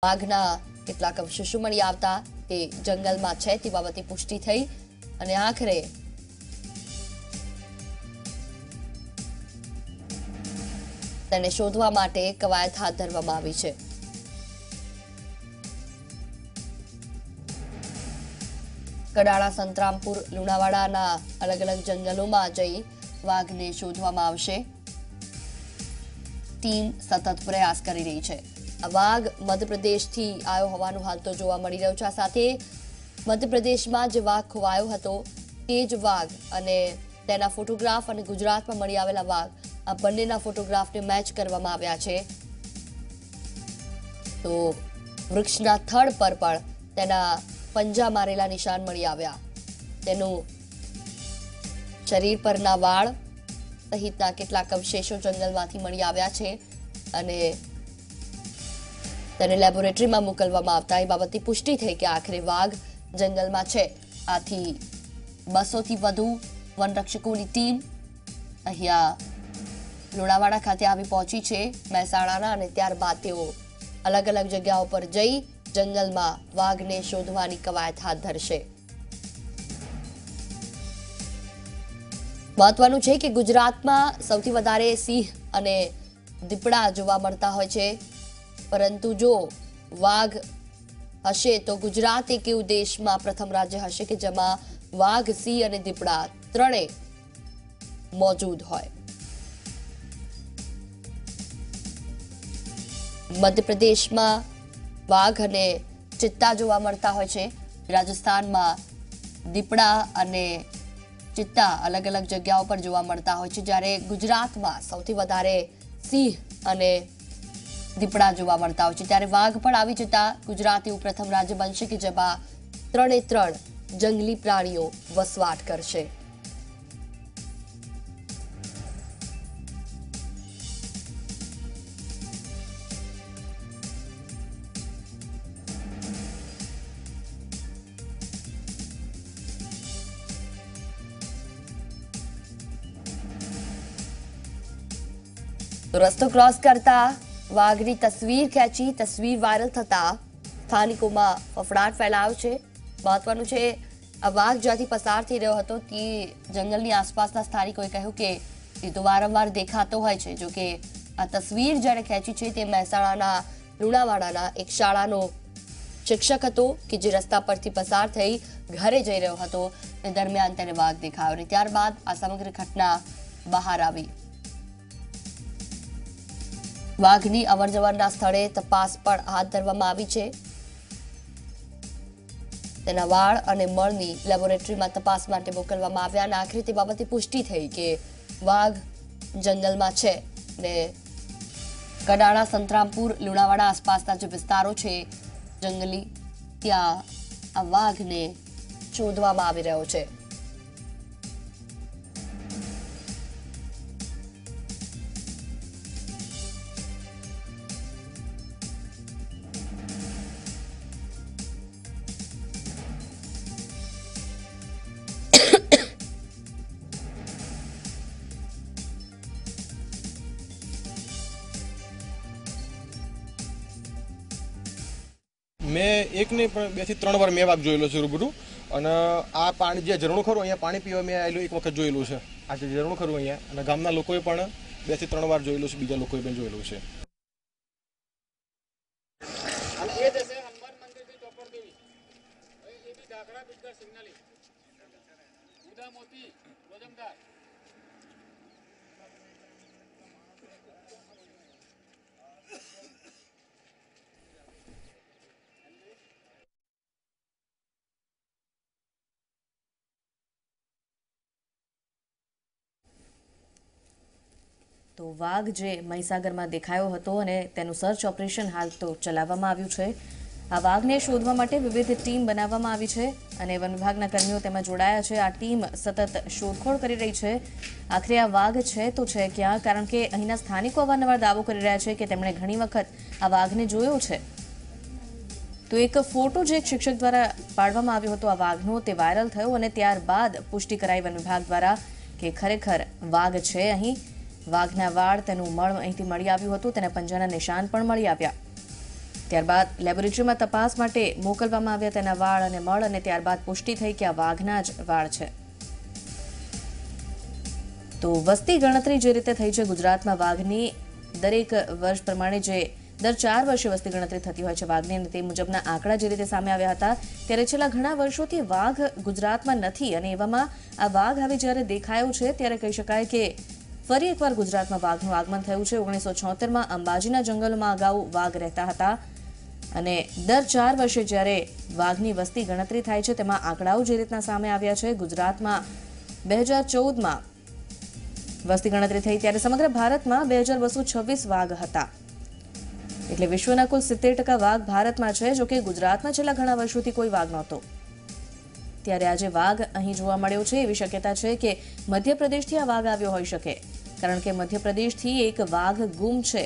વાઘના કેટલાક અવશેષો મળી આવતા તે જંગલમાં છે તે બાબતે પુષ્ટિ થઈ અને આખરે તેને શોધવા માટે કવાયત હાથ ધરવામાં આવી છે। કડાણા, સંતરામપુર, લુણાવાડાના અલગ અલગ જંગલોમાં જઈ વાઘને શોધવામાં આવશે। ટીમ સતત પ્રયાસ કરી રહી છે। આ વાઘ મધ્યપ્રદેશથી આવ્યો હોવાનું હાલ તો જોવા મળી રહ્યું છે। આ સાથે મધ્યપ્રદેશમાં જે વાઘ ખોવાયો હતો તે જ વાઘ અને તેના ફોટોગ્રાફ અને ગુજરાતમાં મળી આવેલા વાઘ, આ બંનેના ફોટોગ્રાફને મેચ કરવામાં આવ્યા છે। તો વૃક્ષના થડ પર પણ તેના પંજા મારેલા નિશાન મળી આવ્યા। તેનું શરીર પરના વાળ સહિતના કેટલાક અવશેષો જંગલમાંથી મળી આવ્યા છે અને તેને લેબોરેટરીમાં મોકલવામાં આવતા એ બાબતની પુષ્ટિ થઈ કે આખરે વાઘ જંગલમાં છે। આથી 200થી વધુ વનરક્ષકોની ટીમ અહીંયા લુણાવાડા ખાતે આવી પહોંચી છે મહેસાણાના અને ત્યારબાદ તેઓ અલગ અલગ જગ્યાઓ પર જઈ જંગલમાં વાઘને શોધવાની કવાયત હાથ ધરશે। મહત્વનું છે કે ગુજરાતમાં સૌથી વધારે સિંહ અને દીપડા જોવા મળતા હોય છે, પરંતુ જો વાઘ હશે તો ગુજરાત એક એવું દેશમાં પ્રથમ રાજ્ય હશે કે જેમાં વાઘ, સિંહ અને દીપડા ત્રણેય મોજૂદ હોય। મધ્યપ્રદેશમાં વાઘ અને ચિત્તા જોવા મળતા હોય છે, રાજસ્થાનમાં દીપડા અને ચિત્તા અલગ અલગ જગ્યાઓ પર જોવા મળતા હોય છે, જ્યારે ગુજરાતમાં સૌથી વધારે સિંહ અને દીપડા જોવા મળતા હોય છે। ત્યારે વાઘ પણ આવી જતા ગુજરાત એવું પ્રથમ રાજ્ય બનશે કે જેમાં 3 જંગલી પ્રાણીઓ વસવાટ કરશે। तो रस्तो क्रॉस करता वाघनी तस्वीर खेंची, तस्वीर वायरल थता स्थानिकों फफड़ाट फैलाव्यो छे। महत्वनुं छे आ वाघ ज्यांथी पसार थई रह्यो हतो ते जंगलनी आसपासना स्थानिकोए कह्युं के ते तो वारंवार देखातो होय छे। जो के आ तस्वीर जेणे खेंची छे ते महेसाणाना લુણાવાડાના એક શાળાનો શિક્ષક હતો કે જે રસ્તા પરથી પસાર થઈ ઘરે જઈ રહ્યો હતો તે દરમિયાન તેને વાઘ દેખાયો અને ત્યારબાદ આ સમગ્ર ઘટના બહાર આવી। વાઘની અવરજવરના સ્થળે તપાસ પણ હાથ ધરવામાં આવી છે। તેના વાળ અને મળની લેબોરેટરીમાં તપાસ માટે મોકલવામાં આવ્યા અને આખરે તે બાબતે પુષ્ટિ થઈ કે વાઘ જંગલમાં છે ને કડાણા, સંતરામપુર, લુણાવાડા આસપાસના જે વિસ્તારો છે જંગલી, ત્યાં આ વાઘને શોધવામાં આવી રહ્યો છે। मैं एक नहीं पण 2 થી 3 વાર મેં વાઘ જોયેલો છે રૂબરૂ અને આ પાણી જે ઝરણું ખરું અહીંયા પાણી પીવા મેં આવેલું એક વખત જોયેલું છે। આ જે ઝરણું ખરું અહીંયા અને ગામના લોકોએ પણ 2 થી 3 વાર જોયેલું છે, બીજા લોકોએ પણ જોયેલું છે। તો વાઘ જે મહીસાગરમાં દેખાયો હતો અને તેનું સર્ચ ઓપરેશન હાલ તો ચલાવવામાં આવ્યું છે। આ વાઘને શોધવા માટે વિવિધ ટીમ બનાવવામાં આવી છે અને વન વિભાગના કર્મીઓ તેમાં જોડાયા છે। આ ટીમ સતત શોધખોળ કરી રહી છે। આખરે આ વાઘ છે તો છે ક્યાં, કારણ કે અહીંના સ્થાનિકો અવારનવાર દાવો કરી રહ્યા છે કે તેમણે ઘણી વખત આ વાઘને જોયો છે। તો એક ફોટો જે એક શિક્ષક દ્વારા પાડવામાં આવ્યો હતો આ વાઘનો તે વાયરલ થયો અને ત્યારબાદ પુષ્ટિ કરાઈ વન વિભાગ દ્વારા કે ખરેખર વાઘ છે અહીં। વાઘના વાળ, તેનું મળ અહીંથી મળી આવ્યું હતું, તેને પંજાના નિશાન પણ મળી આવ્યા। ત્યારબાદ લેબોરેટરીમાં તપાસ માટે મોકલવામાં આવ્યા તેના વાળ અને મળ, અને ત્યારબાદ પુષ્ટિ થઈ કે આ વાઘના જ વાળ છે. તો વસ્તી ગણતરી જે રીતે થઈ છે ગુજરાતમાં વાઘની, દરેક વર્ષ પ્રમાણે જે દર 4 વર્ષે વસ્તી ગણતરી થતી હોય છે વાઘની, અને તે મુજબના આંકડા જે રીતે સામે આવ્યા હતા, ત્યારે છેલ્લા ઘણા વર્ષોથી વાઘ ગુજરાતમાં નથી, અને એવામાં આ વાઘ હવે જ્યારે દેખાયો છે ત્યારે કહી શકાય કે ફરી એકવાર ગુજરાતમાં વાઘનું આગમન થયું છે. 1976માં અંબાજીના જંગલોમાં અગાઉ વાઘ રહેતા હતા, અને દર 4 વર્ષે જ્યારે વાઘની વસ્તી ગણતરી થાય છે તેમાં આંકડાઓ જે રીતના સામે આવ્યા છે. ગુજરાતમાં 2014માં વસ્તી ગણતરી થઈ ત્યારે સમગ્ર ભારતમાં 2226 વાઘ હતા, એટલે વિશ્વના કુલ 70% વાઘ ભારતમાં છે. જોકે ગુજરાતમાં છેલ્લા ઘણા વર્ષોથી કોઈ વાઘ નહોતો, ત્યારે આજે વાઘ અહીં જોવા મળ્યો છે. એવી શક્યતા છે કે મધ્યપ્રદેશથી આ વાઘ આવ્યો હોઈ શકે, કારણ કે મધ્યપ્રદેશથી એક વાઘ ગુમ છે.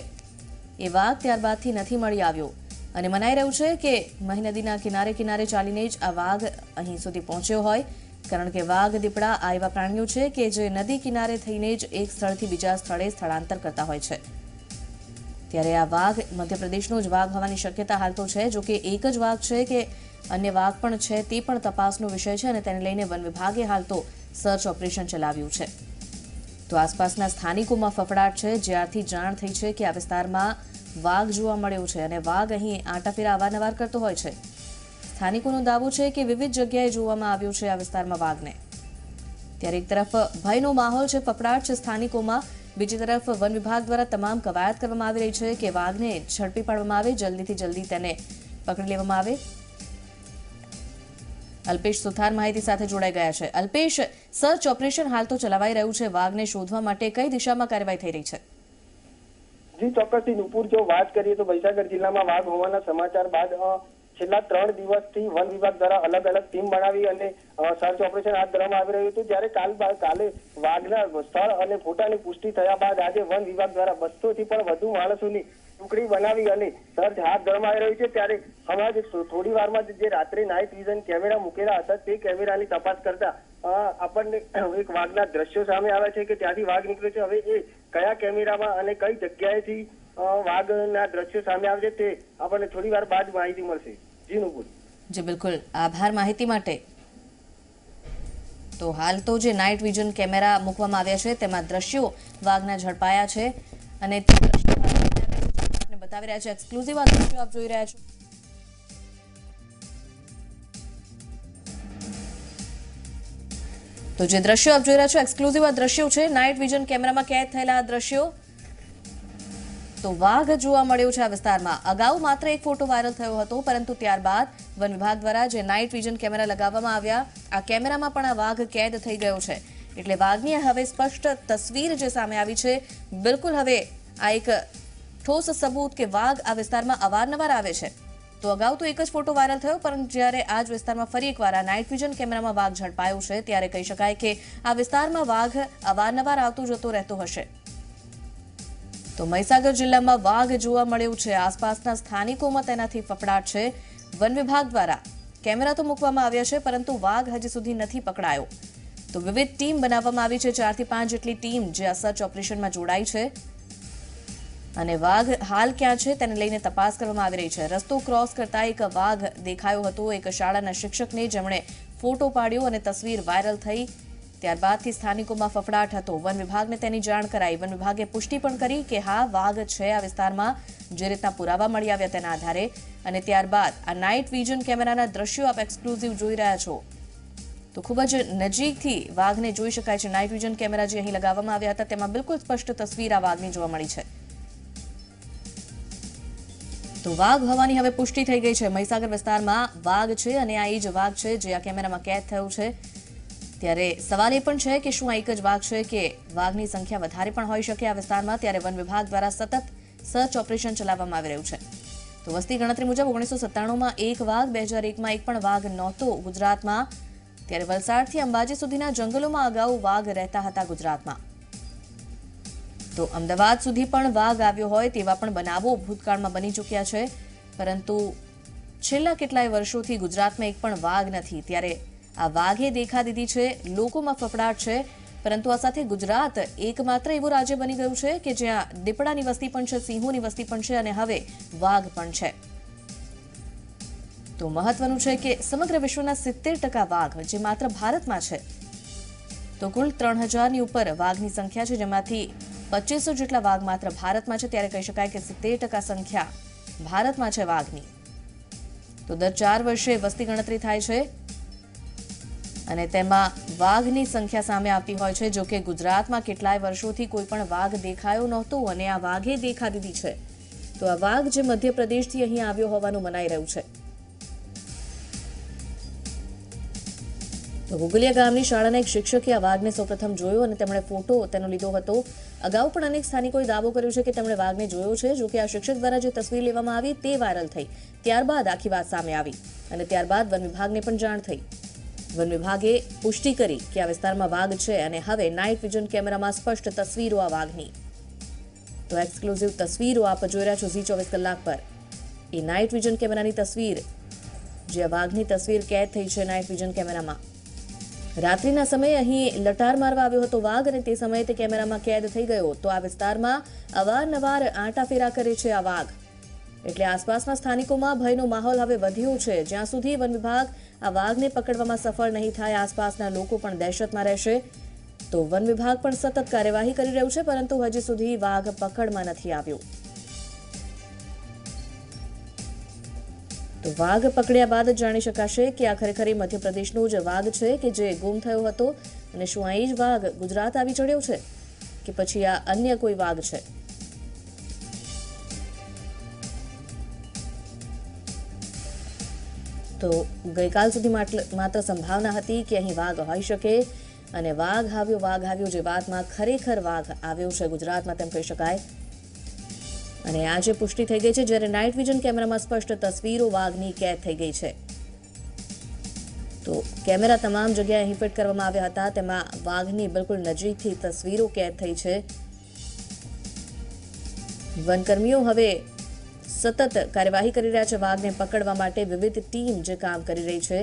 એ વાઘ ત્યારબાદથી નથી મળી આવ્યો, અને મનાઈ રહ્યું છે કે મહી નદીના કિનારે કિનારે ચાલીને જ આ વાઘ અહીં સુધી પહોંચ્યો હોય, કારણ કે વાઘ, દીપડા આ એવા પ્રાણીઓ છે કે જે નદી કિનારે થઈને જ એક સ્થળથી બીજા સ્થળે સ્થળાંતર કરતા હોય છે. ત્યારે આ વાઘ મધ્યપ્રદેશનો જ વાઘ હોવાની શક્યતા હાલ તો છે. જોકે એક જ વાઘ છે કે અન્ય વાઘ પણ છે તે પણ તપાસનો વિષય છે, અને તેને લઈને વન વિભાગે હાલ તો સર્ચ ઓપરેશન ચલાવ્યું છે. તો આસપાસના સ્થાનિકોમાં ફફડાટ છે, જ્યારથી જાણ થઈ છે કે આ વિસ્તારમાં વાઘ જોવા મળ્યો છે, અને વાઘ અહીં આંટાફેરા અવારનવાર કરતો હોય છે. સ્થાનિકોનો દાવો છે કે વિવિધ જગ્યાએ જોવામાં આવ્યો છે આ વિસ્તારમાં વાઘને. ત્યારે એક તરફ ભયનો માહોલ છે, ફફડાટ છે સ્થાનિકોમાં, બીજી તરફ વન વિભાગ દ્વારા તમામ કવાયત કરવામાં આવી રહી છે કે વાઘને ઝડપી પાડવામાં આવે, જલ્દીથી જલ્દી તેને પકડી લેવામાં આવે. અલ્પેશ સુથાર માહિતી સાથે જોડાઈ ગયા છે. અલ્પેશ, સર્ચ ઓપરેશન હાલ તો ચલાવાઈ રહ્યું છે, વાઘને શોધવા માટે કઈ દિશામાં કાર્યવાહી થઈ રહી છે? જી ચોક્કસથી નુપુર, જો વાત કરીએ તો મહીસાગર જિલ્લામાં વાઘ હોવાના સમાચાર બાદ છેલ્લા 3 દિવસથી વન વિભાગ દ્વારા અલગ અલગ ટીમ બનાવી અને સર્ચ ઓપરેશન હાથ ધરવામાં આવી રહ્યું હતું. જ્યારે કાલે વાઘના સ્થળ અને ફોટાની પુષ્ટિ થયા બાદ આજે વન વિભાગ દ્વારા 200 થી પણ વધુ માણસોની ટુકડી બનાવી અને સર્ચ હાથ ધરવામાં આવી રહ્યું છે. ત્યારે હમણાં જ થોડી વારમાં જે રાત્રે નાઇટ વિઝન કેમેરા મૂકેલા હતા તે કેમેરાની તપાસ કરતા આપણને એક વાઘના દ્રશ્યો સામે આવ્યા છે કે ત્યાંથી વાઘ નીકળ્યો છે. હવે એ કયા કેમેરામાં અને કઈ જગ્યાએથી વાઘના દ્રશ્યો સામે આવે છે તે આપણને થોડી વાર બાદ માહિતી મળશે. જી નુપુર. જી બિલકુલ, આભાર માહિતી માટે. તો હાલ તો જે નાઇટ વિઝન કેમેરા મૂકવામાં આવ્યા છે તેમાં દ્રશ્યો વાઘના ઝડપાયા છે, અને તે દ્રશ્યો આપને બતાવી રહ્યા છે. એક્સક્લુઝિવ આ દ્રશ્યો આપ જોઈ રહ્યા છો. તો જે દ્રશ્યો આપ જોઈ રહ્યા છો એક્સક્લુઝિવ આ દ્રશ્યો છે, નાઇટ વિઝન કેમેરામાં કેદ થયેલા આ દ્રશ્યો. તો વાઘ જોવા મળ્યો છે આ વિસ્તારમાં. અગાઉ માત્ર એક ફોટો વાયરલ થયો હતો, પરંતુ ત્યારબાદ વન વિભાગ દ્વારા જે નાઇટ વિઝન કેમેરા લગાવવામાં આવ્યા, આ કેમેરામાં પણ આ વાઘ કેદ થઈ ગયો છે. એટલે વાઘની હવે સ્પષ્ટ તસવીર જે સામે આવી છે, બિલકુલ હવે આ એક ઠોસ સબૂત કે વાઘ આ વિસ્તારમાં અવારનવાર આવે છે. તો અગાઉ તો એક જ ફોટો વાયરલ થયો, પરંતુ જ્યારે આ જ વિસ્તારમાં ફરી એકવાર આ નાઇટ વિઝન કેમેરામાં વાઘ ઝડપાયો છે, ત્યારે કહી શકાય કે આ વિસ્તારમાં વાઘ અવારનવાર આવતો જતો રહેતો હશે. તો મહીસાગર જિલ્લામાં વાઘ જોવા મળ્યું છે, આસપાસના સ્થાનિકોમાં તેનાથી ફફડાટ છે. વન વિભાગ દ્વારા કેમેરા તો મૂકવામાં આવ્યા છે, પરંતુ વાઘ હજી સુધી નથી પકડાયો. તો વિવિધ ટીમ બનાવવામાં આવી છે, 4 થી 5 જેટલી ટીમ જે આ સર્ચ ઓપરેશનમાં જોડાઈ છે, અને વાઘ હાલ ક્યાં છે તેને લઈને તપાસ કરવામાં આવી રહી છે. રસ્તો ક્રોસ કરતા એક વાઘ દેખાયો હતો એક શાળાના શિક્ષકને, જેમણે ફોટો પાડ્યો અને તસવીર વાયરલ થઈ. ત્યારબાદથી સ્થાનિકોમાં ફફડાટ હતો. વન વિભાગને તેની જાણ કરાઈ. વન વિભાગે પુષ્ટિ પણ કરી કે હા વાઘ છે આ વિસ્તારમાં, જે રીતના પુરાવા મળી આવ્યા તેના આધારે. અને ત્યારબાદ આ નાઇટ વિઝન કેમેરાના દ્રશ્યો આપ એક્સક્લુઝિવ જોઈ રહ્યા છો. તો ખૂબ જ નજીકથી વાઘને જોઈ શકાય છે. નાઇટ વિઝન કેમેરા જે અહીં લગાવવામાં આવ્યા હતા તેમાં બિલકુલ સ્પષ્ટ તસવીર આ વાઘની જોવા મળી છે. તો વાઘ હોવાની હવે પુષ્ટિ થઈ ગઈ છે. મહીસાગર વિસ્તારમાં વાઘ છે, અને આ એ જ વાઘ છે જે આ કેમેરામાં કેદ થયું છે. ત્યારે સવાલ એ પણ છે કે શું આ એક જ વાઘ છે કે વાઘની સંખ્યા વધારે પણ હોઈ શકે આ વિસ્તારમાં. ત્યારે વન વિભાગ દ્વારા સતત સર્ચ ઓપરેશન ચલાવવામાં આવી રહ્યું છે. તો વસ્તી ગણતરી મુજબ 1997માં એક વાઘ, 2001માં એક પણ વાઘ નહોતો ગુજરાતમાં. ત્યારે વલસાડથી અંબાજી સુધીના જંગલોમાં અગાઉ વાઘ રહેતા હતા ગુજરાતમાં. તો અમદાવાદ સુધી પણ વાઘ આવ્યો હોય તેવા પણ બનાવો ભૂતકાળમાં બની ચૂક્યા છે, પરંતુ છેલ્લા કેટલાય વર્ષોથી ગુજરાતમાં એક પણ વાઘ નથી. ત્યારે આ વાઘે દેખા દીધી છે, લોકોમાં ફફડાટ છે, પરંતુ આ સાથે ગુજરાત એકમાત્ર એવું રાજ્ય બની ગયું છે કે જ્યાં દીપડાની વસ્તી પણ છે, સિંહોની વસ્તી પણ છે, અને હવે વાઘ પણ છે. તો મહત્વનું છે કે સમગ્ર વિશ્વના 70% વાઘ જે માત્ર ભારતમાં છે, તો કુલ 3000ની ઉપર વાઘની સંખ્યા છે, જેમાંથી 2500 જેટલા વાઘ માત્ર ભારતમાં છે. ત્યારે કહી શકાય કે 70% સંખ્યા ભારતમાં છે વાઘની. તો દર 4 વર્ષે વસ્તી ગણતરી થાય છે અને તેમાં વાઘની સંખ્યા સામે આવતી હોય છે. જો કે ગુજરાતમાં કેટલાય વર્ષોથી કોઈ પણ વાઘ દેખાયો નહોતો અને આ વાઘે દેખા દીધી છે. તો આ વાઘ જે મધ્યપ્રદેશથી અહીં આવ્યો હોવાનું મનાઈ રહ્યું છે. તો ગુગલિયા ગામની શાળાના એક શિક્ષકે આ વાઘને સૌપ્રથમ જોયો અને તેમણે ફોટો તેનો લીધો હતો. અગાઉ પણ અનેક સ્થાનિકોએ દાવો કર્યો છે કે તેમણે વાઘને જોયો છે. જો કે આ શિક્ષક દ્વારા જે તસવીર લેવામાં આવી તે વાયરલ થઈ, ત્યારબાદ આખી વાત સામે આવી અને ત્યારબાદ વન વિભાગને પણ જાણ થઈ. વન વિભાગે પુષ્ટિ કરી કે આ વિસ્તારમાં વાઘ છે અને હવે નાઇટ વિઝન કેમેરામાં સ્પષ્ટ તસવીરો આ વાઘની. તો એક્સક્લુઝિવ તસવીરો આપ જોઈ રહ્યા છો ઝી 24 કલાક પર. એ નાઇટ વિઝન કેમેરાની તસવીર, જે વાઘની તસવીર કેદ થઈ છે નાઇટ વિઝન કેમેરામાં. રાત્રિના સમયે અહીં લટાર મારવા આવ્યો હતો વાઘ અને તે સમયે તે કેમેરામાં કેદ થઈ ગયો. તો આ વિસ્તારમાં અવારનવાર આંટાફેરા કરે છે આ વાઘ, એટલે આસપાસના સ્થાનિકોમાં ભયનો માહોલ હવે વધ્યો છે. જ્યાં સુધી વન વિભાગ આ વાઘને પકડવામાં સફળ નહીં થાય, આસપાસના લોકો પણ દહેશતમાં રહેશે. તો વન વિભાગ પણ સતત કાર્યવાહી કરી રહ્યું છે, પરંતુ હજી સુધી વાઘ પકડમાં નથી આવ્યો. તો વાઘ પકડ્યા બાદ જ જાણી શકાશે કે આ ખરેખર મધ્યપ્રદેશનો જ વાઘ છે કે જે ગુમ થયો હતો અને શું અહીં જ વાઘ ગુજરાત આવી ચડ્યો છે કે પછી આ અન્ય કોઈ વાઘ છે. તો ગઈકાલ સુધી માત્ર સંભાવના હતી કે અહીં વાઘ હોઈ શકે અને વાઘ આવ્યો જે વાતમાં ખરેખર વાઘ આવ્યો છે ગુજરાતમાં તેમ કહી શકાય. અને આજે પુષ્ટિ થઈ ગઈ છે, જ્યારે નાઇટ વિઝન કેમેરામાં સ્પષ્ટ તસવીરો વાઘની કેદ થઈ ગઈ છે. તો કેમેરા તમામ જગ્યાએ અહીં ફિટ કરવામાં આવ્યા હતા, તેમાં વાઘની બિલકુલ નજીકથી તસવીરો કેદ થઈ છે. વનકર્મીઓ હવે સતત કાર્યવાહી કરી રહ્યા છે વાઘને પકડવા માટે. વિવિધ ટીમ જે કામ કરી રહી છે.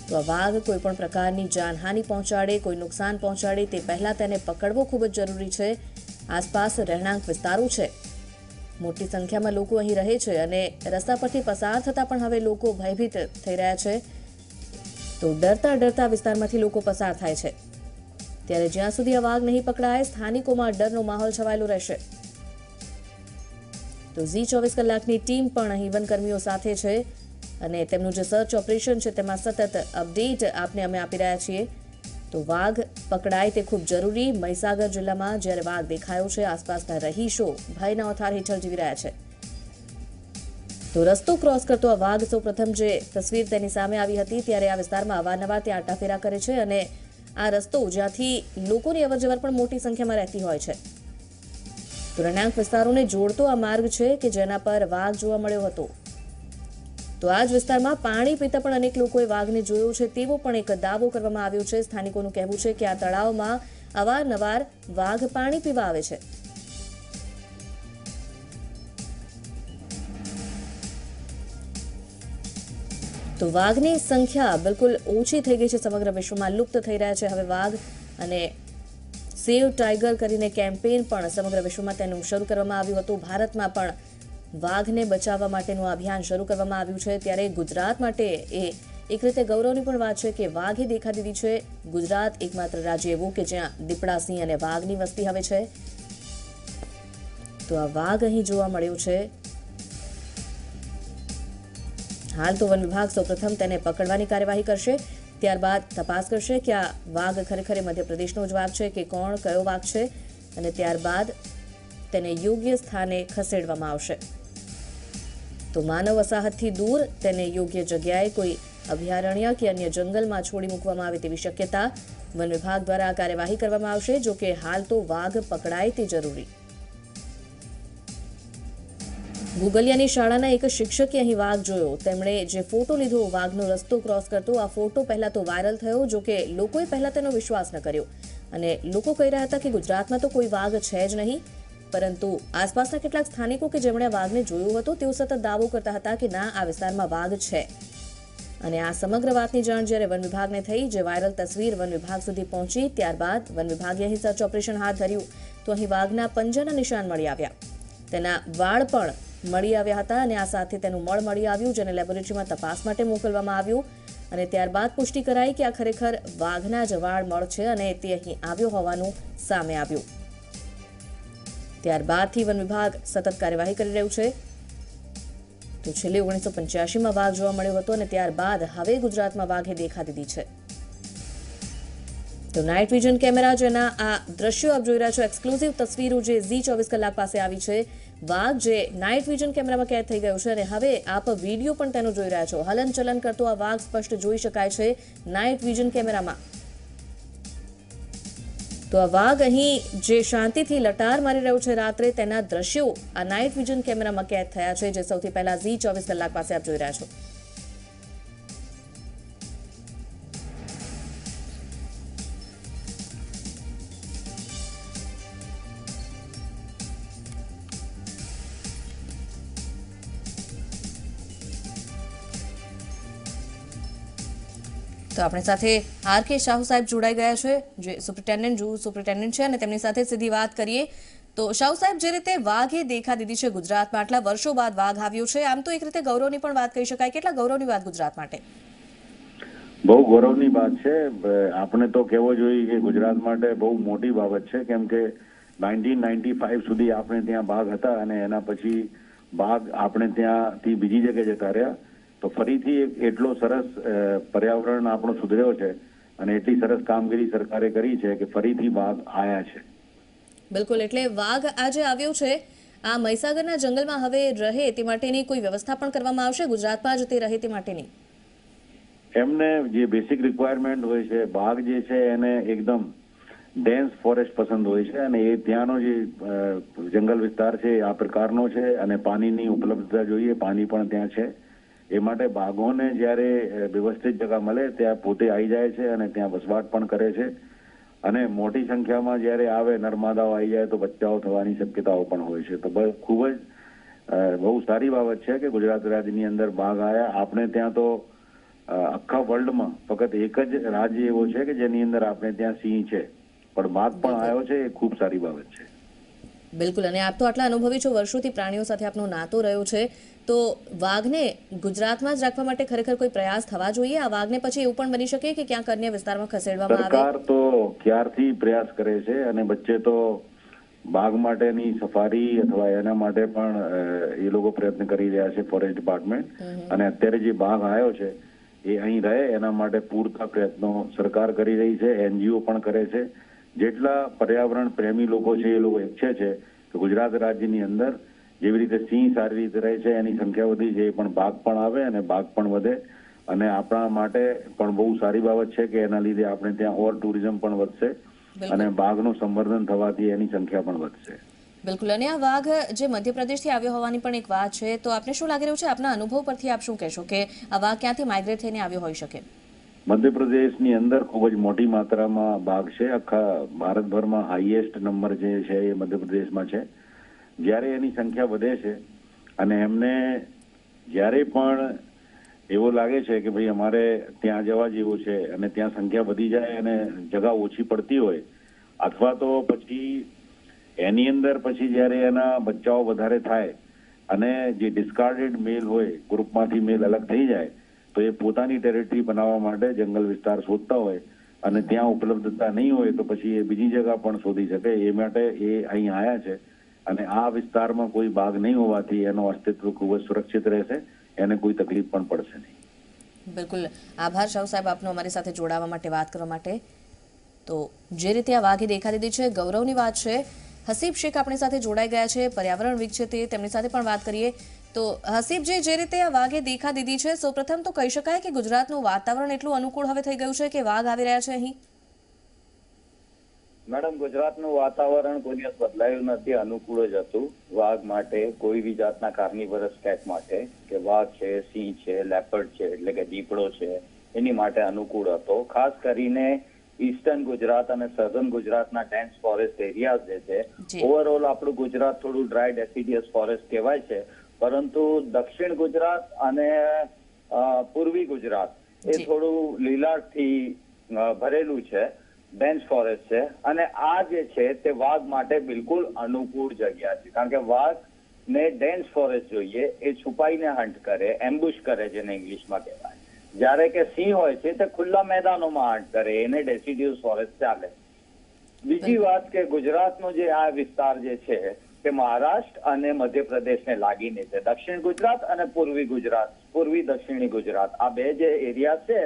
તો આ વાઘ કોઈ પણ પ્રકારની જાનહાનિ પહોંચાડે, કોઈ નુકસાન પહોંચાડે તે પહેલા તેને પકડવો ખૂબ જ જરૂરી છે. આસપાસ રહેણાંક વિસ્તારો છે, મોટી સંખ્યામાં લોકો અહીં રહે છે અને રસ્તા પરથી પસાર થતા પણ હવે લોકો ભયભીત થઈ રહ્યા છે. તો ડરતા વિસ્તારમાંથી લોકો પસાર થાય છે. ત્યારે જ્યાં સુધી આ વાઘ નહીં પકડાય, સ્થાનિકોમાં ડરનો માહોલ છવાયેલો રહેશે. તો ઝી 24 કલાકની ટીમ પણ અહીં વનકર્મીઓ સાથે છે અને તેમનું જે સર્ચ ઓપરેશન છે તેમાં સતત અપડેટ આપને અમે આપી રહ્યા છીએ. તો વાઘ પકડાય તે ખૂબ જરૂરી. મહીસાગર જિલ્લામાં જ્યારે વાઘ દેખાયો છે, આસપાસના રહીશો ભયના ઓથાર હેઠળ જીવી રહ્યા છે. તો રસ્તો ક્રોસ કરતો આ વાઘ સૌપ્રથમ જે તસવીર તેની સામે આવી હતી, ત્યારે આ વિસ્તારમાં અવારનવાર તે આંટાફેરા કરે છે અને આ રસ્તો જ્યાંથી લોકોની અવરજવર પણ મોટી સંખ્યામાં રહેતી હોય છે. તો રહેણાંક વિસ્તારોને જોડતો આ માર્ગ છે કે જેના પર વાઘ જોવા મળ્યો હતો. તો આ જ વિસ્તારમાં પાણી પીતા પણ અનેક લોકોએ વાઘને જોયો છે તેવો પણ એક દાવો કરવામાં આવ્યો છે. સ્થાનિકોનું કહેવું છે કે આ તળાવમાં અવારનવાર વાઘ પાણી પીવા આવે છે. તો વાઘની સંખ્યા બિલકુલ ઓછી થઈ ગઈ છે, સમગ્ર વિશ્વમાં લુપ્ત થઈ રહ્યા છે હવે વાઘ. અને સેવ ટાઈગર કરીને કેમ્પેઇન પણ સમગ્ર વિશ્વમાં તેનું શરૂ કરવામાં આવ્યું હતું. ભારતમાં પણ વાઘને બચાવવા માટેનું અભિયાન શરૂ કરવામાં આવ્યું છે. ત્યારે ગુજરાત માટે એ એક રીતે ગૌરવની પણ વાત છે કે વાઘે દેખા દીધી છે. ગુજરાત એકમાત્ર રાજ્ય એવું કે જ્યાં દીપડા, સિંહ અને વાઘની વસ્તી હવે છે. તો આ વાઘ અહીં જોવા મળ્યો છે. હાલ તો વન વિભાગ સૌપ્રથમ તેને પકડવાની કાર્યવાહી કરશે, ત્યારબાદ તપાસ કરશે કે આ વાઘ ખરેખર મધ્યપ્રદેશનો જ વાઘ છે કે કોણ, કયો વાઘ છે, અને ત્યારબાદ તેને યોગ્ય સ્થાને ખસેડવામાં આવશે. તો માનવ વસાહતથી દૂર તેને યોગ્ય જગ્યાએ કોઈ અભયારણ્ય કે અન્ય જંગલમાં છોડી મૂકવામાં આવે તેવી શક્યતા વન વિભાગ દ્વારા આ કાર્યવાહી કરવામાં આવશે. જો કે હાલ તો વાઘ પકડાય તે જરૂરી. ગુગલિયાની શાળાના એક શિક્ષકે અહીં વાઘ જોયો. તેમણે જે ફોટો લીધો વાઘનો રસ્તો ક્રોસ કરતો, આ ફોટો પહેલા તો વાયરલ થયો. જો કે લોકોએ પહેલા તેનો વિશ્વાસ ન કર્યો અને લોકો કહી રહ્યા હતા કે ગુજરાતમાં તો કોઈ વાઘ છે જ નહીં. પરંતુ આસપાસના કેટલાક સ્થાનિકો કે જેમણે વાઘને જોયો હતો તેઓ સતત દાવો કરતા હતા કે ના, આ વિસ્તારમાં વાઘ છે. અને આ સમગ્ર વાતની જાણ જ્યારે વન વિભાગને થઈ, જે વાયરલ તસવીર વન વિભાગ સુધી પહોંચી, ત્યારબાદ વન વિભાગે અહીં સર્ચ ઓપરેશન હાથ ધર્યું. તો અહીં વાઘના પંજાના નિશાન મળી આવ્યા. તેના વાળ પણ મળી આવ્યા હતા અને આ સાથે તેનું મળ મળી આવ્યું, જેને લેબોરેટરીમાં તપાસ માટે મોકલવામાં આવ્યું અને ત્યારબાદ પુષ્ટિ કરાઈ કે આ ખરેખર વાઘના જવાળ મળ છે અને તે અહીં આવ્યો હોવાનું સામે આવ્યું. ત્યારબાદથી વન વિભાગ સતત કાર્યવાહી કરી રહ્યું છે. તો છેલ્લે 1985માં વાઘ જોવા મળ્યો હતો અને ત્યારબાદ હવે ગુજરાતમાં વાઘે દેખા દીધી છે. તો નાઇટ વિઝન કેમેરા જેના આ દ્રશ્યો આપ જોઈ રહ્યા છો, એક્સક્લુઝિવ તસવીરો જે ઝી 24 કલાક પાસે આવી છે. વાઘ જે નાઇટ વિઝન કેમેરામાં કેદ થઈ ગયો છે અને હવે આપ વિડીયો પણ તેનો જોઈ રહ્યા છો. હલનચલન કરતો આ વાઘ સ્પષ્ટ જોઈ શકાય છે નાઇટ વિઝન કેમેરામાં. તો આ વાઘ અહીં જે શાંતિથી લટાર મારી રહ્યો છે રાત્રે, તેના દ્રશ્યો આ નાઇટ વિઝન કેમેરામાં કેદ થયા છે, જે સૌથી પહેલા ઝી 24 કલાક પાસે આપ જોઈ રહ્યા છો. તો આપણી સાથે આર.કે. શાહુ સાહેબ જોડાઈ ગયા છે, જે સુપ્રિન્ટેન્ડન્ટ છે અને તેમની સાથે સીધી વાત કરીએ. તો શાહુ સાહેબ, જે રીતે વાઘે દેખા દીધી છે ગુજરાતમાં, આટલા વર્ષો બાદ વાઘ આવ્યો છે, આમ તો એક રીતે ગૌરવની પણ વાત કહી શકાય. કેટલા ગૌરવની વાત ગુજરાત માટે? બહુ ગૌરવની વાત છે. આપણે તો કહેવો જોઈએ કે ગુજરાત માટે બહુ મોટી બાબત છે, કેમ કે 1995 સુધી આપણે ત્યાં બાઘ હતા અને એના પછી બાઘ આપણે ત્યાંથી બીજી જગ્યાએ જતા રહ્યા. તો ફરીથી એટલો સરસ પર્યાવરણ આપણો સુધર્યો છે અને એટલી સરસ કામગીરી સરકારે કરી છે કે ફરીથી વાઘ આયા છે. બિલકુલ, એટલે વાઘ આજે આવ્યો છે. આ મહીસાગરના જંગલમાં હવે રહે તે માટેની કોઈ વ્યવસ્થા પણ કરવામાં આવશે ગુજરાતમાં જ તે રહે તે માટેની? એમને જે બેસિક રિક્વાયરમેન્ટ હોય છે, બાઘ જે છે એને એકદમ ડેન્સ ફોરેસ્ટ પસંદ હોય છે અને એ ત્યાંનો જે જંગલ વિસ્તાર છે આ પ્રકારનો છે અને પાણીની ઉપલબ્ધતા જોઈએ, પાણી પણ ત્યાં છે. એ માટે બાઘોને જ્યારે વ્યવસ્થિત જગા મળે ત્યાં પોતે આવી જાય છે અને ત્યાં વસવાટ પણ કરે છે અને મોટી સંખ્યામાં જ્યારે આવે, નરમાદાઓ આવી જાય તો બચ્ચાઓ થવાની શક્યતાઓ પણ હોય છે. તો ખૂબ જ બહુ સારી બાબત છે કે ગુજરાત રાજ્યની અંદર બાઘ આવ્યા. આપણે ત્યાં તો આખા વર્લ્ડમાં ફક્ત એક જ રાજ્ય એવો છે કે જેની અંદર આપણે ત્યાં સિંહ છે, પણ બાઘ પણ આવ્યો છે, એ ખૂબ સારી બાબત છે. બિલકુલ, અને આપ તો આટલા અનુભવી છો, વર્ષોથી પ્રાણીઓ સાથે આપનો નાતો રહ્યો છે, તો વાઘને ગુજરાતમાં જ રાખવા માટે ખરેખર કોઈ પ્રયાસ થવા જોઈએ? આ વાઘને પછી એવું પણ બની શકે કે ક્યાંક અન્ય વિસ્તારમાં ખસેડવામાં આવે? સરકાર તો ક્યારથી પ્રયાસ કરે છે અને વચ્ચે તો બાઘ માટેની સફારી અથવા એના માટે પણ એ લોકો પ્રયત્ન કરી રહ્યા છે, ફોરેસ્ટ ડિપાર્ટમેન્ટ. અને અત્યારે જે બાઘ આવ્યો છે એ અહીં રહે એના માટે પૂરતા પ્રયત્નો સરકાર કરી રહી છે, NGO પણ કરે છે. જેટલા પર્યાવરણ પ્રેમી લોકો છે એ લોકો ઈચ્છે છે કે ગુજરાત રાજ્યની અંદર જેવી રીતે સિંહ સારી રીતે રહે છે, એની સંખ્યા વધી છે, એ પણ બાઘ પણ આવે અને બાઘ પણ વધે અને આપણા માટે પણ બહુ સારી બાબત છે કે એના લીધે આપણે ત્યાં ઓર ટુરિઝમ પણ વધશે અને બાઘનું સંવર્ધન થવાથી એની સંખ્યા પણ વધશે. બિલકુલ, અને આ વાઘ જે મધ્યપ્રદેશથી આવ્યો હોવાની પણ એક વાત છે, તો આપને શું લાગી રહ્યું છે? આપના અનુભવ પરથી આપ શું કહેશો કે આ વાઘ ક્યાંથી માઇગ્રેટ થઈને આવ્યો હોઈ શકે? મધ્યપ્રદેશની અંદર ખૂબ જ મોટી માત્રામાં બાઘ છે. આખા ભારતભરમાં હાઈએસ્ટ નંબર જે છે એ મધ્યપ્રદેશમાં છે. જ્યારે એની સંખ્યા વધે છે અને એમને જ્યારે પણ એવો લાગે છે કે ભાઈ અમારે ત્યાં જવા જેવું છે અને ત્યાં સંખ્યા વધી જાય અને જગા ઓછી પડતી હોય, અથવા તો પછી એની અંદર પછી જ્યારે એના બચ્ચાઓ વધારે થાય અને જે ડિસ્કાર્ડેડ મેલ હોય, ગ્રુપમાંથી મેલ અલગ થઈ જાય, તો એ પોતાની ટેરેટરી બનાવવા માટે જંગલ વિસ્તાર શોધતા હોય અને ત્યાં ઉપલબ્ધતા નહીં હોય તો પછી એ બીજી જગા પણ શોધી શકે. એ માટે એ અહીં આવ્યા છે અને આ વિસ્તારમાં કોઈ બાઘ નહીં હોવાથી એનું અસ્તિત્વ ખૂબ જ સુરક્ષિત રહેશે, એને કોઈ તકલીફ પણ પડશે નહીં. બિલકુલ, આભાર શાહુ સાહેબ આપનો અમારી સાથે જોડાવા માટે, વાત કરવા માટે. તો જે રીતે આ વાઘે દેખા દીધી છે, ગૌરવની વાત છે. હસીબ શેખ આપણી સાથે જોડાઈ ગયા છે, પર્યાવરણવિદ છે, તેમની સાથે પણ વાત કરીએ. તો હસીબજી, જે રીતે આ વાઘે દેખા દીધી છે, સૌપ્રથમ તો કહી શકાય કે ગુજરાતનું વાતાવરણ એટલું અનુકૂળ હવે થઈ ગયું છે કે વાઘ આવી રહ્યા છે અહીં? મેડમ, ગુજરાતનું વાતાવરણ કોઈ દિવસ બદલાયું નથી, અનુકૂળ જ હતું વાઘ માટે, કોઈ બી જાતના કાર્નિવરસ કેટ માટે, કે વાઘ છે, સિંહ છે, લેપર્ડ છે એટલે કે દીપડો છે, એની માટે અનુકૂળ હતો. ખાસ કરીને ઈસ્ટર્ન ગુજરાત અને સધર્ન ગુજરાતના ડેન્સ ફોરેસ્ટ એરિયાઝ જે છે, ઓવરઓલ આપણું ગુજરાત થોડું ડ્રાય ડેસિડિયસ ફોરેસ્ટ કહેવાય છે, પરંતુ દક્ષિણ ગુજરાત અને પૂર્વી ગુજરાત એ થોડું લીલાશથી ભરેલું છે, ડેન્સ ફોરેસ્ટ છે. અને આ જે છે તે વાઘ માટે બિલકુલ અનુકૂળ જગ્યા છે, કારણ કે વાઘ ને ડેન્સ ફોરેસ્ટ જોઈએ, એ છુપાઈને હન્ટ કરે, એમ્બુશ કરે જેને ઇંગ્લિશમાં કહેવાય. જ્યારે કે સિંહ હોય છે તે ખુલ્લા મેદાનોમાં હન્ટ કરે, એને ડેસિડ્યુસ ફોરેસ્ટ ચાલે. બીજી વાત કે ગુજરાતનો જે આ વિસ્તાર જે છે તે મહારાષ્ટ્ર અને મધ્યપ્રદેશને લાગીને છે. દક્ષિણ ગુજરાત અને પૂર્વી ગુજરાત, પૂર્વી દક્ષિણી ગુજરાત, આ બે જે એરિયા છે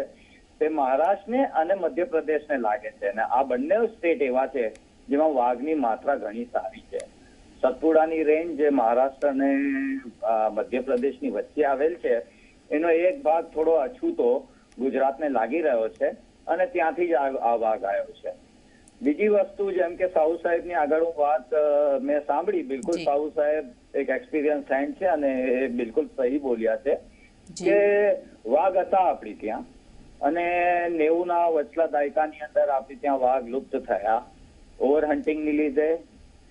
તે મહારાષ્ટ્રને અને મધ્યપ્રદેશને લાગે છે. અને આ બંને સ્ટેટ એવા છે જેમાં વાઘની માત્રા ઘણી સારી છે. સતપુડાની રેન્જ જે મહારાષ્ટ્ર અને મધ્યપ્રદેશની વચ્ચે આવેલ છે એનો એક ભાગ થોડો અછૂતો ગુજરાતને લાગી રહ્યો છે અને ત્યાંથી જ આ વાઘ આવ્યો છે. બીજી વસ્તુ જેમ કે સાહુ સાહેબની આગળ હું વાત મેં સાંભળી, બિલકુલ સાહુ સાહેબ એક એક્સપિરિયન્સ સાયન્ટ છે અને એ બિલકુલ સહી બોલ્યા છે કે વાઘ હતા આપણી ત્યાં અને 90ના વચલા દાયકાની અંદર આપણી ત્યાં વાઘ લુપ્ત થયા. ઓવર હન્ટિંગની લીધે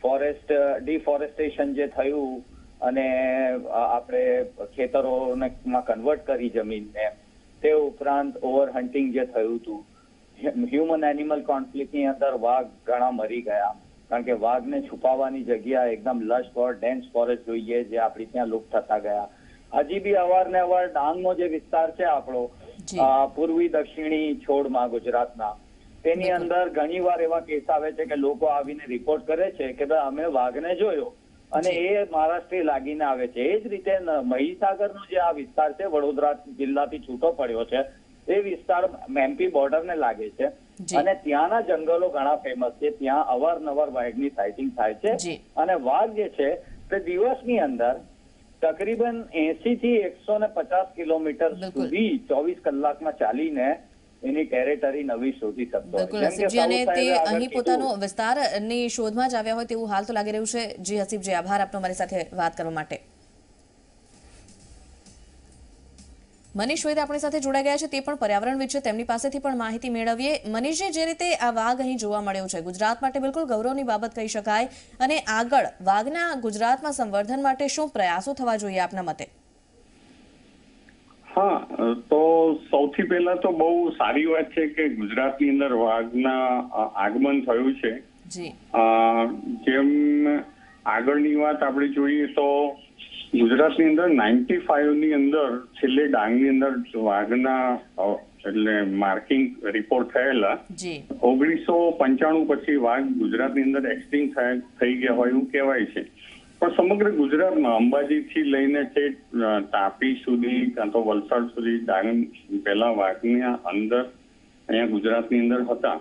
ફોરેસ્ટ ડિફોરેસ્ટેશન જે થયું અને આપણે ખેતરોમાં કન્વર્ટ કરી જમીનને, તે ઉપરાંત ઓવર હન્ટિંગ જે થયું હતું, હ્યુમન એનિમલ કોન્ફ્લિક્ટની અંદર વાઘ ઘણા મરી ગયા કારણ કે વાઘને છુપાવવાની જગ્યા એકદમ લશ ફોર ડેન્સ ફોરેસ્ટ જોઈએ જે આપણી ત્યાં લુપ્ત થતા ગયા. હજી બી અવારનવાર ડાંગનો જે વિસ્તાર છે આપણો પૂર્વી દક્ષિણી છોડમાં ગુજરાતના, તેની અંદર ઘણી વાર એવા કેસ આવે છે કે લોકો આવીને રિપોર્ટ કરે છે કે ભાઈ અમે વાઘને જોયો અને એ મહારાષ્ટ્ર લાગીને આવે છે. એ જ રીતે મહીસાગરનો જે આ વિસ્તાર છે વડોદરા જિલ્લાથી છૂટો પડ્યો છે એ વિસ્તાર એમપી બોર્ડરને લાગે છે અને ત્યાંના જંગલો ઘણા ફેમસ છે. ત્યાં અવારનવાર વાઘની સાઇટિંગ થાય છે અને વાઘ જે છે તે દિવસની અંદર તકરીબન 80 થી 150 કિલોમીટર સુધી 24 કલાકમાં ચાલીને એની ટેરેટરી નવી શોધી શકતો બિલકુલ હસીબજી, અને તે અહીં પોતાનો વિસ્તારની શોધમાં જ આવ્યા હોય તેવું હાલ તો લાગી રહ્યું છે. જી હસીબજી, આભાર આપનો મારી સાથે વાત કરવા માટે. મનીષ વૈદ આપણી સાથે જોડાઈ ગયા છે, તે પણ પર્યાવરણવિદ છે, તેમની પાસેથી પણ માહિતી મેળવીએ. મનીષજી, જે રીતે આ વાઘ અહીં જોવા મળ્યો છે ગુજરાત માટે બિલકુલ ગૌરવની બાબત કહી શકાય, અને આગળ વાઘના ગુજરાતમાં સંવર્ધન માટે શું પ્રયાસો થવા જોઈએ આપના મતે? હા, તો સૌથી પહેલા તો બહુ સારી વાત છે કે ગુજરાતની અંદર વાઘના આગમન થયું છે. જેમ આગળની વાત આપણે જોઈએ તો ગુજરાતની અંદર 95ની અંદર છેલ્લે ડાંગની અંદર વાઘના એટલે માર્કિંગ રિપોર્ટ થયેલા. 1995 પછી વાઘ ગુજરાતની અંદર એક્સટિંક્ટ થઈ ગયા હોય એવું કહેવાય છે. પણ સમગ્ર ગુજરાતમાં અંબાજીથી લઈને તે તાપી સુધી કાં તો વલસાડ સુધી ડાંગ પહેલા વાઘની અંદર અહીંયા ગુજરાતની અંદર હતા.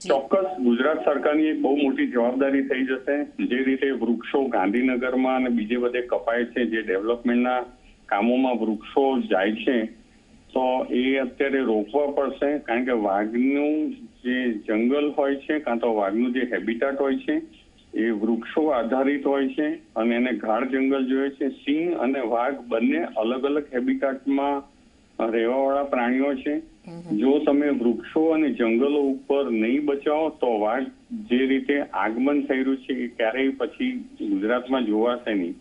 ચોક્કસ ગુજરાત સરકારની એક બહુ મોટી જવાબદારી થઈ જશે. જે રીતે વૃક્ષો ગાંધીનગરમાં અને બીજે બધે કપાય છે, જે ડેવલપમેન્ટના કામોમાં વૃક્ષો જાય છે, તો એ અત્યારે રોકવા પડશે. કારણ કે વાઘનું જે જંગલ હોય છે કાં તો વાઘનું જે હેબિટાટ હોય છે એ વૃક્ષો આધારિત હોય છે અને એને ગાઢ જંગલ જોઈએ છે. સિંહ અને વાઘ બંને અલગ અલગ હેબિટાટમાં રહેવાવાળા પ્રાણીઓ છે. જો તમે વૃક્ષો અને જંગલો ઉપર નહીં બચાવો તો વાઘ જે રીતે આગમન થઈ રહ્યું છે એ ક્યારેય પછી ગુજરાતમાં જોવાશે નહીં.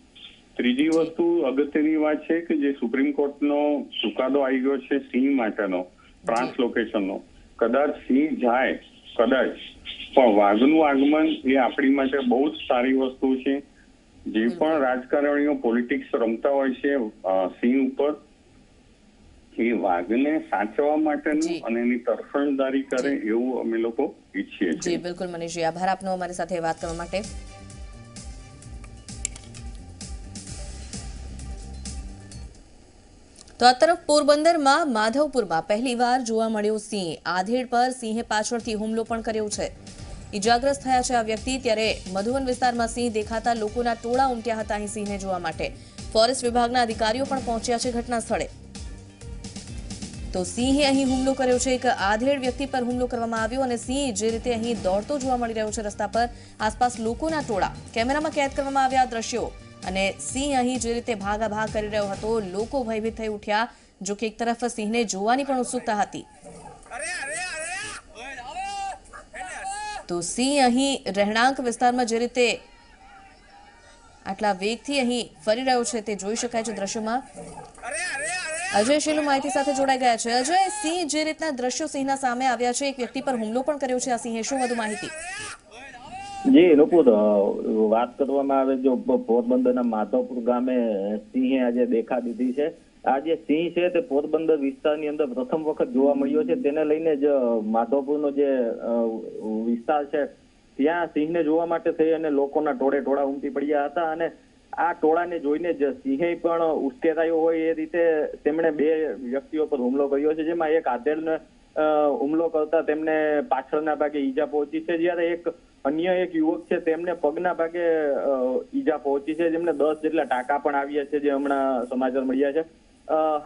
ત્રીજી વસ્તુ અગત્યની વાત છે કે જે સુપ્રીમ કોર્ટનો ચુકાદો આવી ગયો છે સિંહ માટેનો, ટ્રાન્સલોકેશનનો, કદાચ સિંહ જાય કદાચ, પણ વાઘનું આગમન એ આપણી માટે બહુ જ સારી વસ્તુ છે. જે પણ રાજકારણીઓ પોલિટિક્સ રમતા હોય છે સિંહ ઉપર, એ વાઘને સાચવવા માટેનું અને એની તરફેણદારી કરે એવું અમે લોકો ઈચ્છીએ છીએ. જી બિલકુલ મનીષજી, આભાર આપનો અમારી સાથે વાત કરવા માટે. તો આ તરફ પોરબંદરમાં માધવપુરમાં પહેલીવાર જોવા મળ્યો સિંહ. આધેડ પર સિંહે પાછળથી હુમલો પણ કર્યો છે. ઇજાગ્રસ્ત થયા છે આ વ્યક્તિ. ત્યારે મધુવન વિસ્તારમાં સિંહ દેખાતા લોકોના ટોળા ઉમટ્યા હતા અહીં સિંહને જોવા માટે. ફોરેસ્ટ વિભાગના અધિકારીઓ પણ પહોંચ્યા છે ઘટના સ્થળે. તો સિંહે અહીં હુમલો કર્યો છે. એક આધેડ વ્યક્તિ પર હુમલો કરવામાં આવ્યો અને સિંહ જે રીતે અહીં દોડતો જોવા મળી રહ્યો છે રસ્તા પર, આસપાસ લોકોના ટોળા કેમેરામાં કેદ કરવામાં આવ્યા દ્રશ્યો, અને સિંહ અહીં જે રીતે ભાગાભાગ કરી રહ્યો હતો, લોકો ભયભીત થઈ ઉઠ્યા. જો કે એક તરફ સિંહને જોવાની પણ ઉત્સુકતા હતી. તો સિંહ અહીં રહેણાંક વિસ્તારમાં જે રીતે આટલા વેગથી અહીં ફરી રહ્યો છે તે જોઈ શકાય છે દ્રશ્યોમાં. અજય શીલુ માહિતી સાથે જોડાઈ ગયા છે. અજય, સિંહ જે રીતના દ્રશ્યો સિંહના સામે આવ્યા છે, એક વ્યક્તિ પર હુમલો પણ કર્યો છે આ સિંહે, શું વધુ માહિતી? જી નુપુર, વાત કરવામાં આવે જો પોરબંદરના માધવપુર ગામે સિંહે આજે દેખા દીધી છે. આ જે સિંહ છે તે પોરબંદર વિસ્તારની અંદર પ્રથમ વખત જોવા મળ્યો છે. તેને લઈને જ માધવપુરનો જે વિસ્તાર છે ત્યાં સિંહને જોવા માટે થઈ અને લોકોના ટોળા ઉમટી પડ્યા હતા. અને આ ટોળાને જોઈને જ સિંહે પણ ઉશ્કેરાયો હોય એ રીતે તેમણે 2 વ્યક્તિઓ પર હુમલો કર્યો છે, જેમાં એક આધેડને હુમલો કરતા તેમને પાછળના ભાગે ઈજા પહોંચી છે, જ્યારે અન્ય એક યુવક છે તેમને પગના ભાગે ઈજા પહોંચી છે, જેમને 10 જેટલા ટાંકા પણ આવ્યા છે, જે હમણાં સમાચાર મળ્યા છે.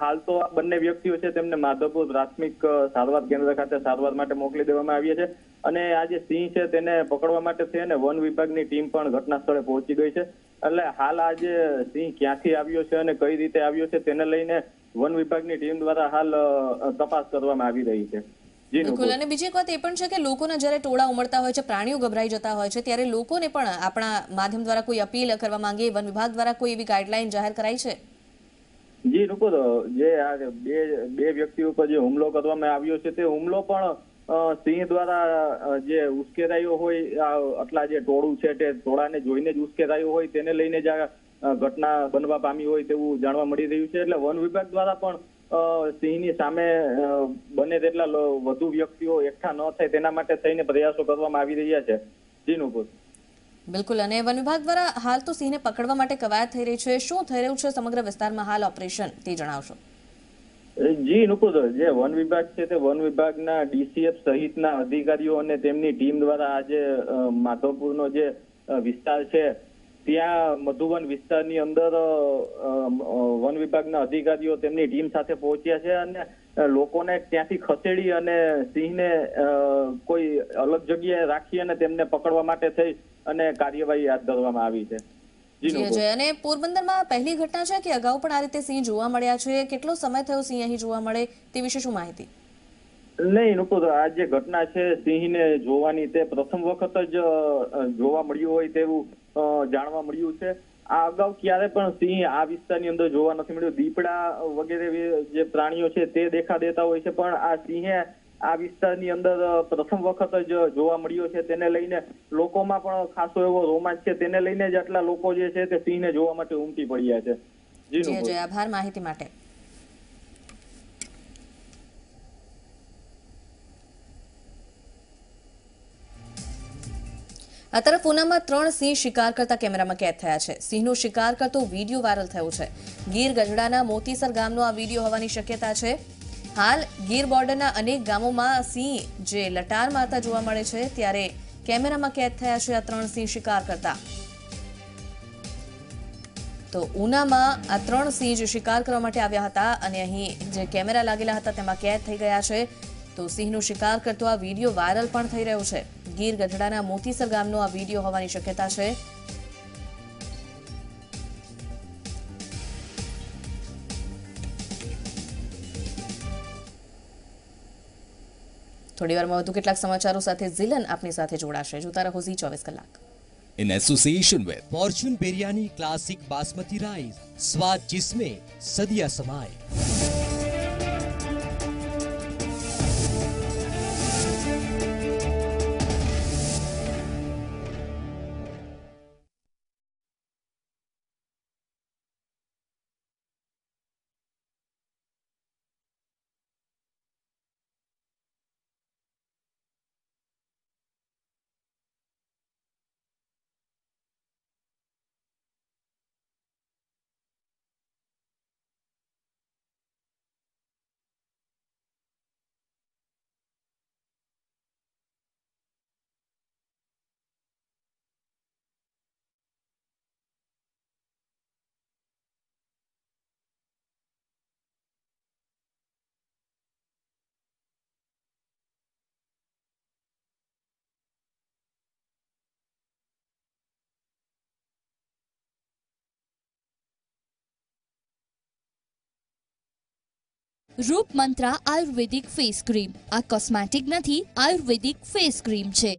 હાલ તો આ બંને વ્યક્તિઓ છે તેમને માધવપુર પ્રાથમિક સારવાર કેન્દ્ર ખાતે સારવાર માટે મોકલી દેવામાં આવ્યા છે. અને આ જે સિંહ છે તેને પકડવા માટે થઈને વન વિભાગની ટીમ પણ ઘટના સ્થળે પહોંચી ગઈ છે. એટલે હાલ આ જે સિંહ ક્યાંથી આવ્યો છે અને કઈ રીતે આવ્યો છે તેને લઈને વન વિભાગની ટીમ દ્વારા હાલ તપાસ કરવામાં આવી રહી છે. બિલકુલ. અને બીજી એક વાત એ પણ છે કે લોકોના જ્યારે ટોળા ઉમળતા હોય છે, પ્રાણીઓ ગભરાઈ જતા હોય છે, ત્યારે લોકોને પણ આપણા માધ્યમ દ્વારા કોઈ અપીલ કરવા માંગીએ, વન વિભાગ દ્વારા કોઈ એવી ગાઈડલાઈન જાહેર કરાઈ છે? જી નુપુર, જે આ બે વ્યક્તિઓ પર જે હુમલો કરવામાં આવ્યો છે તે હુમલો પણ સિંહ દ્વારા જે ઉશ્કેરાયો હોય, આટલા જે ટોળું છે તે ટોળાને જોઈને જ ઉશ્કેરાયો હોય, તેને લઈને જ આ ઘટના બનવા પામી હોય તેવું જાણવા મળી રહ્યું છે. એટલે વન વિભાગ દ્વારા પણ સિંહની સામે બને તેટલા વધુ વ્યક્તિઓ એકઠા ન થાય તેના માટે થઈને પ્રયાસો કરવામાં આવી રહ્યા છે. જી નુપુર. બિલકુલ. અને વન વિભાગ દ્વારા હાલ તો સિંહને પકડવા માટે કવાયત થઈ રહી છે. શું થઈ રહ્યું છે સમગ્ર વિસ્તારમાં હાલ ઓપરેશન, તે જણાવશો? જી નુપુર, જે વન વિભાગ છે તે વન વિભાગના ડીસીએફ સહિતના અધિકારીઓ અને તેમની ટીમ દ્વારા આજે માધવપુરનો જે વિસ્તાર છે ત્યાં મધુવન વિસ્તારની અંદર વન વિભાગના અધિકારીઓ તેમની ટીમ સાથે પહોંચ્યા છે અને લોકોને ત્યાંથી ખસેડી અને સિંહને કોઈ અલગ જગ્યાએ રાખી અને તેમને પકડવા માટે થઈ અને કાર્યવાહી હાથ ધરવામાં આવી છે. અને પોરબંદરમાં પહેલી ઘટના છે કે અગાઉ પણ આ રીતે સિંહ જોવા મળ્યા છે? કેટલો સમય થયો સિંહ અહીં જોવા મળે તે વિશે શું માહિતી? નહીં નુપુર, આ જે ઘટના છે સિંહને જોવાની તે પ્રથમ વખત જ જોવા મળ્યું હોય તેવું જાણવા મળ્યું છે. આ અગાઉ ક્યારે પણ સિંહ આ વિસ્તારની અંદર જોવા નથી મળ્યો. દીપડા વગેરે જે પ્રાણીઓ છે તે દેખા દેતા હોય છે, પણ આ સિંહે આ વિસ્તારની અંદર પ્રથમ વખત જ જોવા મળ્યો છે. તેને લઈને લોકોમાં પણ ખાસો એવો રોમાંચ છે. તેને લઈને જ આટલા લોકો જે છે તે સિંહને જોવા માટે ઉમટી પડ્યા છે. જી, આભાર માહિતી માટે. આ તરફ ઉનામાં 3 સિંહ શિકાર કરતા કેમેરામાં કેદ થયા છે. સિંહનો શિકાર કરતો વિડીયો વાયરલ થયો છે. ગીર ગઢડાના મોતીસર ગામનો આ વિડીયો હોવાની શક્યતા છે. હાલ ગીર બોર્ડરના અનેક ગામોમાં સિંહ જે લટાર મારતા જોવા મળે છે, ત્યારે કેમેરામાં કેદ થયા છે આ 3 સિંહ શિકાર કરતા. તો ઉનામાં આ 3 સિંહ જે શિકાર કરવા માટે આવ્યા હતા અને અહીં જે કેમેરા લાગેલા હતા તેમાં કેદ થઈ ગયા છે. તો સિંહનો શિકાર કરતો આ વિડીયો વાયરલ પણ થઈ રહ્યો છે. ગીર ગઢડાના મોતીસર ગામનો આ વિડીયો હોવાની શક્યતા છે. થોડી વારમાં વધુ કેટલાક સમાચારો સાથે ઝિલન આપની સાથે જોડાશે. જોતા રહો ઝી 24 કલાક. In association with Fortune Biryani Classic Basmati Rice, स्वाद जिसमें सदियां समाए. રૂપ મંત્રા આયુર્વેદિક ફેસ ક્રીમ આ કોસ્મેટિક નથી, આયુર્વેદિક ફેસ ક્રીમ છે.